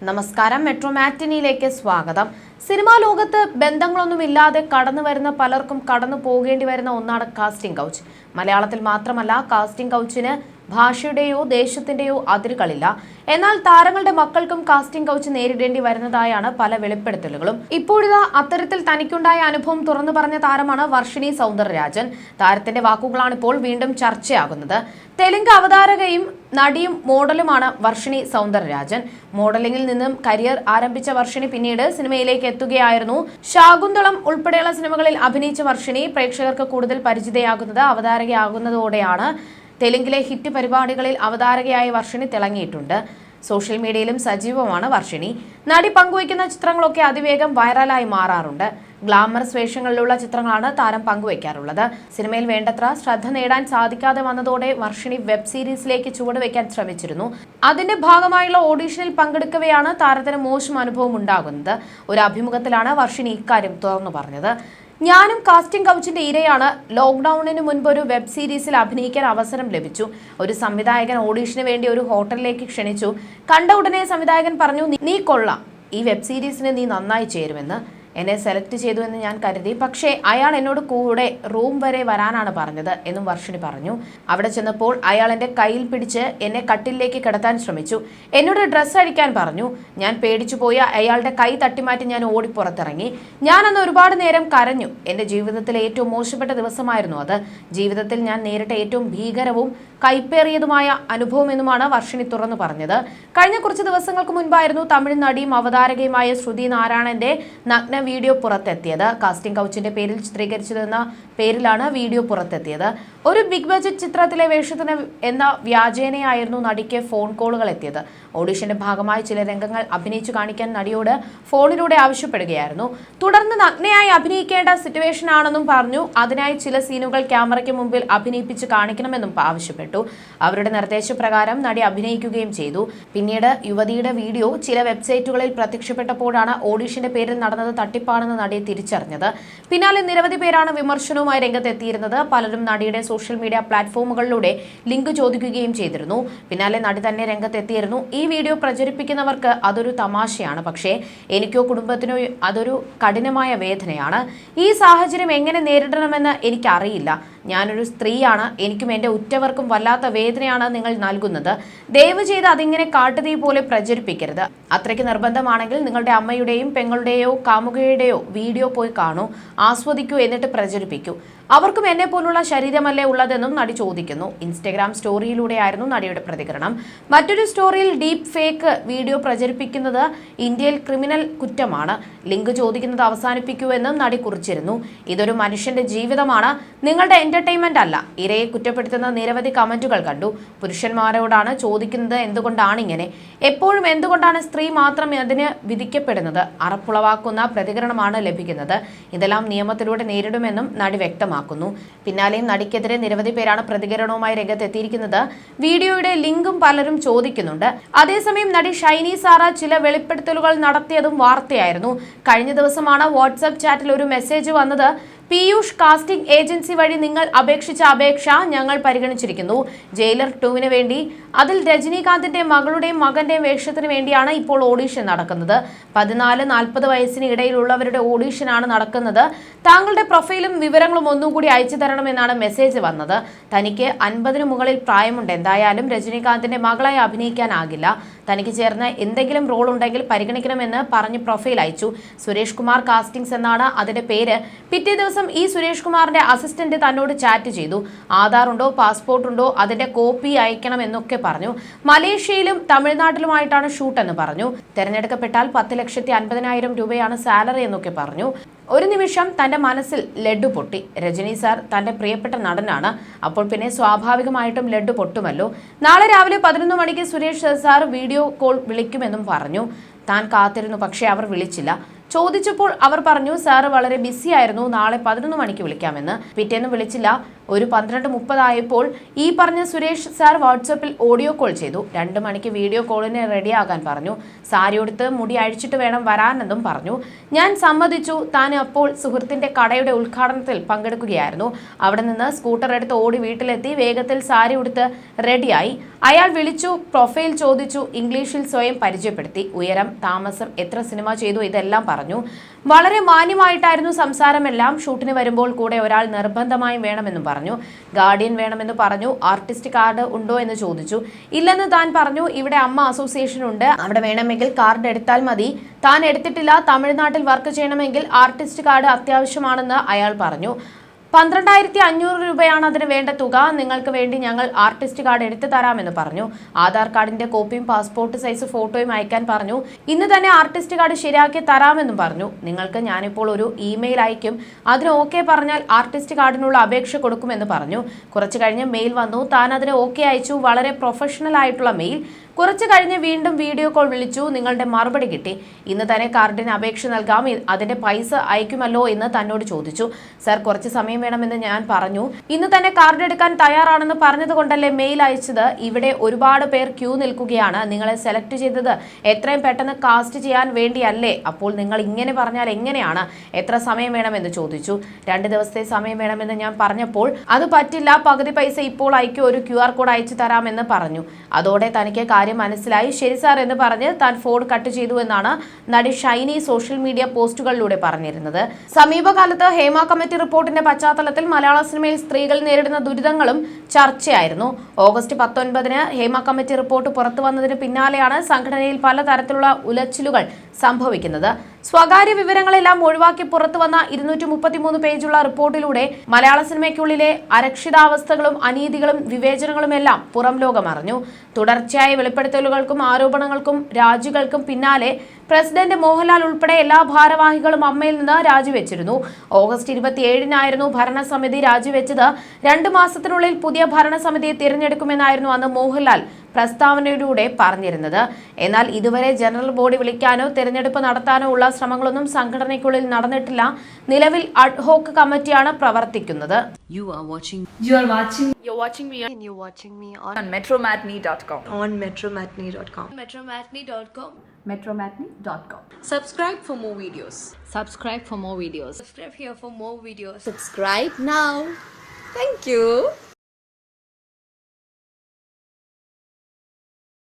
നമസ്കാരം. മെട്രോ മാറ്റിനിയിലേക്ക് സ്വാഗതം. സിനിമാ ലോകത്ത് ബന്ധങ്ങളൊന്നുമില്ലാതെ കടന്നു വരുന്ന പലർക്കും കടന്നു പോകേണ്ടി വരുന്ന ഒന്നാണ് കാസ്റ്റിംഗ് കൗച്ച്. മലയാളത്തിൽ മാത്രമല്ല, കാസ്റ്റിംഗ് കൗച്ചിന് ഭാഷയുടെയോ ദേശത്തിന്റെയോ അതിരുകളില്ല. എന്നാൽ താരങ്ങളുടെ മക്കൾക്കും കാസ്റ്റിംഗ് കൗച്ച് നേരിടേണ്ടി വരുന്നതായാണ് പല വെളിപ്പെടുത്തലുകളും. ഇപ്പോഴിതാ അത്തരത്തിൽ തനിക്കുണ്ടായ അനുഭവം തുറന്നു പറഞ്ഞ താരമാണ് വർഷിണി സൗന്ദരരാജൻ. താരത്തിന്റെ വാക്കുകളാണ് ഇപ്പോൾ വീണ്ടും ചർച്ചയാകുന്നത്. തെലുങ്ക് അവതാരകയും നടിയും മോഡലുമാണ് വർഷിണി സൗന്ദരരാജൻ. മോഡലിംഗിൽ നിന്നും കരിയർ ആരംഭിച്ച വർഷിണി പിന്നീട് സിനിമയിലേക്ക് എത്തുകയായിരുന്നു. ശാകുന്തളം ഉൾപ്പെടെയുള്ള സിനിമകളിൽ അഭിനയിച്ച വർഷിണി പ്രേക്ഷകർക്ക് കൂടുതൽ പരിചിതയാകുന്നത് അവതാരകയാകുന്നതോടെയാണ്. തെലുങ്കിലെ ഹിറ്റ് പരിപാടികളിൽ അവതാരകയായ വർഷിണി തിളങ്ങിയിട്ടുണ്ട്. സോഷ്യൽ മീഡിയയിലും സജീവമാണ് വർഷിണി. നടി പങ്കുവയ്ക്കുന്ന ചിത്രങ്ങളൊക്കെ അതിവേഗം വൈറലായി മാറാറുണ്ട്. ഗ്ലാമറസ് വേഷങ്ങളിലുള്ള ചിത്രങ്ങളാണ് താരം പങ്കുവയ്ക്കാറുള്ളത്. സിനിമയിൽ വേണ്ടത്ര ശ്രദ്ധ നേടാൻ സാധിക്കാതെ വന്നതോടെ വർഷിണി വെബ് സീരീസിലേക്ക് ചുവടുവെക്കാൻ ശ്രമിച്ചിരുന്നു. അതിന്റെ ഭാഗമായുള്ള ഓഡീഷനിൽ പങ്കെടുക്കവെയാണ് താരത്തിന് മോശം അനുഭവം ഉണ്ടാകുന്നത്. ഒരു അഭിമുഖത്തിലാണ് വർഷിണി ഇക്കാര്യം തുറന്നു പറഞ്ഞത്. ഞാനും കാസ്റ്റിംഗ് കൗച്ചിന്റെ ഇരയാണ്. ലോക്ക്ഡൌണിന് മുൻപ് ഒരു വെബ് സീരീസിൽ അഭിനയിക്കാൻ അവസരം ലഭിച്ചു. ഒരു സംവിധായകൻ ഓഡീഷന് വേണ്ടി ഒരു ഹോട്ടലിലേക്ക് ക്ഷണിച്ചു. കണ്ട ഉടനെ സംവിധായകൻ പറഞ്ഞു, നീ കൊള്ളാം, ഈ വെബ് സീരീസിന് നീ നന്നായി ചേരുമെന്ന്. എന്നെ സെലക്ട് ചെയ്തു എന്ന് ഞാൻ കരുതി. പക്ഷേ അയാൾ എന്നോട് കൂടെ റൂം വരെ വരാനാണ് പറഞ്ഞത് എന്നും വർഷിണി പറഞ്ഞു. അവിടെ ചെന്നപ്പോൾ അയാൾ എൻ്റെ കയ്യിൽ പിടിച്ച് എന്നെ കട്ടിലേക്ക് കിടത്താൻ ശ്രമിച്ചു. എന്നോട് ഡ്രസ്സ് അഴിക്കാൻ പറഞ്ഞു. ഞാൻ പേടിച്ചു പോയി. അയാളുടെ കൈ തട്ടിമാറ്റി ഞാൻ ഓടി പുറത്തിറങ്ങി. ഞാൻ അന്ന് ഒരുപാട് നേരം കരഞ്ഞു. എൻ്റെ ജീവിതത്തിലെ ഏറ്റവും മോശപ്പെട്ട ദിവസമായിരുന്നു അത്. ജീവിതത്തിൽ ഞാൻ നേരിട്ട ഏറ്റവും ഭീകരവും കൈപ്പേറിയതുമായ അനുഭവം എന്നുമാണ് വർഷിണി തുറന്നു പറഞ്ഞത്. കഴിഞ്ഞ കുറച്ച് ദിവസങ്ങൾക്ക് മുൻപായിരുന്നു തമിഴ് നടിയും അവതാരകയുമായ ശ്രുതി നാരായണന്റെ നഗ്ന വീഡിയോ പുറത്തെത്തിയത്. കാസ്റ്റിംഗ് കൗച്ചിന്റെ പേരിൽ ചിത്രീകരിച്ചതെന്ന പേരിലാണ് വീഡിയോ പുറത്തെത്തിയത്. ഒരു ബിഗ് ബഡ്ജറ്റ് ചിത്രത്തിലെ വേഷത്തിന് എന്ന വ്യാജേനയായിരുന്നു നടിക്ക് ഫോൺ കോളുകൾ എത്തിയത്. ഓഡിഷന്റെ ഭാഗമായി ചില രംഗങ്ങൾ അഭിനയിച്ചു കാണിക്കാൻ നടിയോട് ഫോണിലൂടെ ആവശ്യപ്പെടുകയായിരുന്നു. തുടർന്ന് നഗ്നയായി അഭിനയിക്കേണ്ട സിറ്റുവേഷൻ ആണെന്നും പറഞ്ഞു. അതിനായി ചില സീനുകൾ ക്യാമറയ്ക്ക് മുമ്പിൽ അഭിനയിപ്പിച്ച് കാണിക്കണമെന്നും ആവശ്യപ്പെട്ടു. അവരുടെ നിർദ്ദേശപ്രകാരം നടി അഭിനയിക്കുകയും ചെയ്തു. പിന്നീട് യുവതിയുടെ വീഡിയോ ചില വെബ്സൈറ്റുകളിൽ പ്രത്യക്ഷപ്പെട്ടപ്പോഴാണ് ഓഡിഷന്റെ പേരിൽ നടന്നത് തട്ടിപ്പാണെന്ന് നടിയെ തിരിച്ചറിഞ്ഞത്. പിന്നാലെ നിരവധി പേരാണ് വിമർശനവുമായി രംഗത്തെത്തിയിരുന്നത്. പലരും നടിയുടെ സോഷ്യൽ മീഡിയ പ്ലാറ്റ്ഫോമുകളിലൂടെ ലിങ്ക് ചോദിക്കുകയും ചെയ്തിരുന്നു. പിന്നാലെ നടി തന്നെ രംഗത്തെത്തിയിരുന്നു. ഈ വീഡിയോ പ്രചരിപ്പിക്കുന്നവർക്ക് അതൊരു തമാശയാണ്, പക്ഷേ എനിക്കോ കുടുംബത്തിനോ അതൊരു കഠിനമായ വേദനയാണ്. ഈ സാഹചര്യം എങ്ങനെ നേരിടണമെന്ന് എനിക്കറിയില്ല. ഞാനൊരു സ്ത്രീയാണ്. എനിക്കും എൻ്റെ ഉറ്റവർക്കും വല്ലാത്ത വേദനയാണ് നിങ്ങൾ നൽകുന്നത്. ദയവ് ചെയ്ത് അതിങ്ങനെ കാട്ടുതീ പോലെ പ്രചരിപ്പിക്കരുത്. അത്രയ്ക്ക് നിർബന്ധമാണെങ്കിൽ നിങ്ങളുടെ അമ്മയുടെയും പെങ്ങളുടെയോ കാമുകയുടെയോ വീഡിയോ പോയി കാണൂ, ആസ്വദിക്കൂ, എന്നിട്ട് പ്രചരിപ്പിക്കൂ. അവർക്കും എന്നെ പോലുള്ള ശരീരമല്ലേ ഉള്ളതെന്നും നടി ചോദിക്കുന്നു. ഇൻസ്റ്റഗ്രാം സ്റ്റോറിയിലൂടെയായിരുന്നു നടിയുടെ പ്രതികരണം. മറ്റൊരു സ്റ്റോറിയിൽ ഡീപ് ഫേക്ക് വീഡിയോ പ്രചരിപ്പിക്കുന്നത് ഇന്ത്യയിൽ ക്രിമിനൽ കുറ്റമാണ്. ലിങ്ക് ചോദിക്കുന്നത് അവസാനിപ്പിക്കൂ എന്നും നടി കുറിച്ചിരുന്നു. ഇതൊരു മനുഷ്യന്റെ ജീവിതമാണ്, നിങ്ങളുടെ എന്റർടൈൻമെന്റ് അല്ല. ഇരയെ കുറ്റപ്പെടുത്തുന്ന നിരവധി കമന്റുകൾ കണ്ടു. പുരുഷന്മാരോടാണ് ചോദിക്കുന്നത്, എന്തുകൊണ്ടാണ് ഇങ്ങനെ? എപ്പോഴും എന്തുകൊണ്ടാണ് സ്ത്രീ മാത്രം അതിന് വിധിക്കപ്പെടുന്നത്? അറപ്പുളവാക്കുന്ന പ്രതികരണമാണ് ലഭിക്കുന്നത്. ഇതെല്ലാം നിയമത്തിലൂടെ നേരിടുമെന്നും നടി വ്യക്തമാക്കുന്നു. പിന്നാലെയും നടിക്കെതിരെ നിരവധി പേരാണ് പ്രതികരണവുമായി രംഗത്തെത്തിയിരിക്കുന്നത്. വീഡിയോയുടെ ലിങ്കും പലരും ചോദിക്കുന്നുണ്ട്. അതേസമയം നടി ഷൈനി സാറ ചില വെളിപ്പെടുത്തലുകൾ നടത്തിയതും വാർത്തയായിരുന്നു. കഴിഞ്ഞ ദിവസമാണ് വാട്സ്ആപ്പ് ചാറ്റിൽ ഒരു മെസ്സേജ് വന്നത്. പീയൂഷ് കാസ്റ്റിംഗ് ഏജൻസി വഴി നിങ്ങൾ അപേക്ഷിച്ച അപേക്ഷ ഞങ്ങൾ പരിഗണിച്ചിരിക്കുന്നു. ജയിലർ 2 വേണ്ടി. അതിൽ രജനീകാന്തിന്റെ മകളുടെയും മകന്റെയും വേഷത്തിന് വേണ്ടിയാണ് ഇപ്പോൾ ഓഡീഷൻ നടക്കുന്നത്. 14-40 വയസ്സിന് ഇടയിലുള്ളവരുടെ ഓഡീഷനാണ് നടക്കുന്നത്. താങ്കളുടെ പ്രൊഫൈലും വിവരങ്ങളും ഒന്നും കൂടി അയച്ചു തരണമെന്നാണ് മെസ്സേജ് വന്നത്. തനിക്ക് 50-ന് മുകളിൽ പ്രായമുണ്ട്. എന്തായാലും രജനീകാന്തിന്റെ മകളായി അഭിനയിക്കാനാകില്ല. തനിക്ക് ചേർന്ന് എന്തെങ്കിലും റോൾ ഉണ്ടെങ്കിൽ പരിഗണിക്കണമെന്ന് പറഞ്ഞ് പ്രൊഫൈൽ അയച്ചു. സുരേഷ് കുമാർ കാസ്റ്റിംഗ്സ് എന്നാണ് അതിന്റെ പേര്. പിറ്റേ ദിവസം ഈ സുരേഷ് കുമാറിന്റെ അസിസ്റ്റന്റ് തന്നോട് ചാറ്റ് ചെയ്തു. ആധാർ ഉണ്ടോ, പാസ്പോർട്ട് ഉണ്ടോ, അതിന്റെ കോപ്പി അയക്കണം എന്നൊക്കെ പറഞ്ഞു. മലേഷ്യയിലും തമിഴ്നാട്ടിലുമായിട്ടാണ് ഷൂട്ട് എന്ന് പറഞ്ഞു. തെരഞ്ഞെടുക്കപ്പെട്ടാൽ 10,50,000 രൂപയാണ് സാലറി എന്നൊക്കെ പറഞ്ഞു. ഒരു നിമിഷം തന്റെ മനസ്സിൽ ലഡ്ഡു പൊട്ടി. രജനി സാർ തന്റെ പ്രിയപ്പെട്ട നടനാണ്. അപ്പോൾ പിന്നെ സ്വാഭാവികമായിട്ടും ലഡ്ഡു പൊട്ടുമല്ലോ. നാളെ രാവിലെ 11 മണിക്ക് സുരേഷ് സാർ വീഡിയോ കോൾ വിളിക്കുമെന്നും പറഞ്ഞു. താൻ കാത്തിരുന്നു, പക്ഷേ അവർ വിളിച്ചില്ല. ചോദിച്ചപ്പോൾ അവർ പറഞ്ഞു, സാറ് വളരെ ബിസി ആയിരുന്നു, നാളെ 11 മണിക്ക് വിളിക്കാമെന്ന്. പിറ്റേന്ന് വിളിച്ചില്ല. ഒരു 12:30 ആയപ്പോൾ ഈ പറഞ്ഞ സുരേഷ് സാർ വാട്സപ്പിൽ ഓഡിയോ കോൾ ചെയ്തു. 2 മണിക്ക് വീഡിയോ കോളിന് റെഡിയാകാൻ പറഞ്ഞു. സാരി ഉടുത്ത് മുടി അഴിച്ചിട്ട് വേണം വരാനെന്നും പറഞ്ഞു. ഞാൻ സമ്മതിച്ചു. താൻ അപ്പോൾ സുഹൃത്തിന്റെ കടയുടെ ഉദ്ഘാടനത്തിൽ പങ്കെടുക്കുകയായിരുന്നു. അവിടെ നിന്ന് സ്കൂട്ടർ എടുത്ത് ഓടി വീട്ടിലെത്തി. വേഗത്തിൽ സാരി ഉടുത്ത് റെഡിയായി. അയാൾ വിളിച്ചു, പ്രൊഫൈൽ ചോദിച്ചു, ഇംഗ്ലീഷിൽ സ്വയം പരിചയപ്പെടുത്തി. ഉയരം, താമസം, എത്ര സിനിമ ചെയ്തു, ഇതെല്ലാം പറഞ്ഞു. വളരെ മാന്യമായിട്ടായിരുന്നു സംസാരമെല്ലാം. ഷൂട്ടിന് വരുമ്പോൾ കൂടെ ഒരാൾ നിർബന്ധമായും വേണമെന്നും പറഞ്ഞു. ഗാർഡിയൻ വേണമെന്ന് പറഞ്ഞു. ആർട്ടിസ്റ്റ് കാർഡ് ഉണ്ടോ എന്ന് ചോദിച്ചു. ഇല്ലെന്ന് താൻ പറഞ്ഞു. ഇവിടെ അമ്മ അസോസിയേഷൻ ഉണ്ട്, അവിടെ വേണമെങ്കിൽ കാർഡ് എടുത്താൽ മതി. താൻ എടുത്തിട്ടില്ല. തമിഴ്നാട്ടിൽ വർക്ക് ചെയ്യണമെങ്കിൽ ആർട്ടിസ്റ്റ് കാർഡ് അത്യാവശ്യമാണെന്ന് അയാൾ പറഞ്ഞു. 12,500 രൂപയാണ് അതിന് വേണ്ട തുക. നിങ്ങൾക്ക് വേണ്ടി ഞങ്ങൾ ആർട്ടിസ്റ്റ് കാർഡ് എടുത്തു തരാമെന്ന് പറഞ്ഞു. ആധാർ കാർഡിന്റെ കോപ്പിയും പാസ്പോർട്ട് സൈസ് ഫോട്ടോയും അയക്കാൻ പറഞ്ഞു. ഇന്ന് തന്നെ ആർട്ടിസ്റ്റ് കാർഡ് ശരിയാക്കി തരാമെന്നും പറഞ്ഞു. നിങ്ങൾക്ക് ഞാനിപ്പോൾ ഒരു ഇമെയിൽ അയക്കും, അതിന് ഓക്കെ പറഞ്ഞാൽ ആർട്ടിസ്റ്റ് കാർഡിനുള്ള അപേക്ഷ കൊടുക്കുമെന്ന് പറഞ്ഞു. കുറച്ചു കഴിഞ്ഞ് മെയിൽ വന്നു. താൻ അതിന് ഓക്കെ അയച്ചു. വളരെ പ്രൊഫഷണൽ ആയിട്ടുള്ള മെയിൽ. കുറച്ചു കഴിഞ്ഞ് വീണ്ടും വീഡിയോ കോൾ വിളിച്ചു. നിങ്ങളുടെ മറുപടി കിട്ടി. ഇന്ന് തന്നെ കാർഡിന് അപേക്ഷ നൽകാം, അതിന്റെ പൈസ അയക്കുമല്ലോ എന്ന് തന്നോട് ചോദിച്ചു. സർ, കുറച്ച് സമയം വേണമെന്ന് ഞാൻ പറഞ്ഞു. ഇന്ന് തന്നെ കാർഡ് എടുക്കാൻ തയ്യാറാണെന്ന് പറഞ്ഞതുകൊണ്ടല്ലേ മെയിൽ അയച്ചത്. ഇവിടെ ഒരുപാട് പേർ ക്യൂ നിൽക്കുകയാണ്. നിങ്ങളെ സെലക്ട് ചെയ്തത് എത്രയും പെട്ടെന്ന് കാസ്റ്റ് ചെയ്യാൻ വേണ്ടിയല്ലേ. അപ്പോൾ നിങ്ങൾ ഇങ്ങനെ പറഞ്ഞാൽ എങ്ങനെയാണ്? എത്ര സമയം വേണമെന്ന് ചോദിച്ചു. 2 ദിവസത്തെ സമയം വേണമെന്ന് ഞാൻ പറഞ്ഞപ്പോൾ അത് പറ്റില്ല, പകുതി പൈസ ഇപ്പോൾ അയക്കൂ, ഒരു QR കോഡ് അയച്ചു തരാമെന്ന് പറഞ്ഞു. അതോടെ തനിക്ക് മനസ്സിലായി. ശരി സാർ എന്ന് പറഞ്ഞ് താൻ ഫോൺ കട്ട് ചെയ്തു എന്നാണ് നടി ഷൈനി സോഷ്യൽ മീഡിയ പോസ്റ്റുകളിലൂടെ പറഞ്ഞിരുന്നത്. സമീപകാലത്ത് ഹേമ കമ്മിറ്റി റിപ്പോർട്ടിന്റെ പശ്ചാത്തലത്തിൽ മലയാള സിനിമയിൽ സ്ത്രീകൾ നേരിടുന്ന ദുരിതങ്ങളും ചർച്ചയായിരുന്നു. ഓഗസ്റ്റ് 19-ന് ഹേമ കമ്മിറ്റി റിപ്പോർട്ട് പുറത്തു വന്നതിന് പിന്നാലെയാണ് സംഘടനയിൽ പലതരത്തിലുള്ള ഉലച്ചിലുകൾ സംഭവിക്കുന്നത്. സ്വകാര്യ വിവരങ്ങളെല്ലാം ഒഴിവാക്കി പുറത്തു വന്ന 233 പേജുള്ള റിപ്പോർട്ടിലൂടെ മലയാള സിനിമയ്ക്കുള്ളിലെ അരക്ഷിതാവസ്ഥകളും അനീതികളും വിവേചനങ്ങളുമെല്ലാം പുറം ലോകം അറിഞ്ഞു. തുടർച്ചയായ വെളിപ്പെടുത്തലുകൾക്കും ആരോപണങ്ങൾക്കും രാജികൾക്കും പിന്നാലെ പ്രസിഡന്റ് മോഹൻലാൽ ഉൾപ്പെടെ എല്ലാ ഭാരവാഹികളും അമ്മയിൽ നിന്ന് രാജിവെച്ചിരുന്നു. ഓഗസ്റ്റ് 27-നായിരുന്നു ഭരണസമിതി രാജിവെച്ചത്. 2 മാസത്തിനുള്ളിൽ പുതിയ ഭരണസമിതിയെ തിരഞ്ഞെടുക്കുമെന്നായിരുന്നു അന്ന് മോഹൻലാൽ പ്രസ്താവനയിലൂടെ പറഞ്ഞിരുന്നത്. എന്നാൽ ഇതുവരെ ജനറൽ ബോഡി വിളിക്കാനോ തിരഞ്ഞെടുപ്പ് നടത്താനോ ഉള്ള ശ്രമങ്ങളൊന്നും സംഘടനയ്ക്കുള്ളിൽ നടന്നിട്ടില്ല. നിലവിൽ അഡ്ഹോക്ക് കമ്മിറ്റിയാണ് പ്രവർത്തിക്കുന്നത്. You're watching me on metromatney.com. metromatney.com. Subscribe for more videos. Subscribe here for more videos. Subscribe now. Thank you.